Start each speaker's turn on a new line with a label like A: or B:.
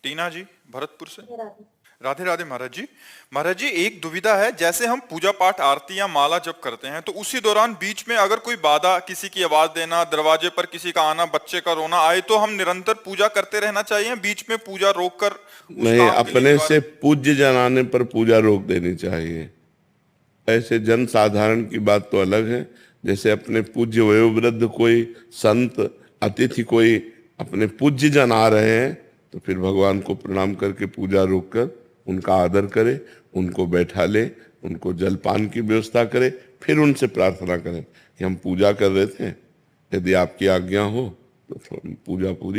A: टीना जी भरतपुर से। राधे राधे महाराज जी। महाराज जी, एक दुविधा है, जैसे हम पूजा पाठ आरती या माला जब करते हैं तो उसी दौरान बीच में अगर कोई बाधा, किसी की आवाज देना, दरवाजे पर किसी का आना, बच्चे का रोना आए, तो हम निरंतर पूजा करते रहना चाहिए, बीच में पूजा रोककर उस
B: नहीं,
A: काम के लिए
B: अपने से
A: दोबारा?
B: पूज्य जनाने पर पूजा रोक देनी चाहिए। ऐसे जन साधारण की बात तो अलग है। जैसे अपने पूज्य वयोवृद्ध कोई संत, अतिथि कोई अपने पूज्य जन आ रहे हैं तो फिर भगवान को प्रणाम करके पूजा रोककर उनका आदर करे, उनको बैठा ले, उनको जलपान की व्यवस्था करे, फिर उनसे प्रार्थना करें कि हम पूजा कर रहे थे, यदि आपकी आज्ञा हो तो पूजा पूरी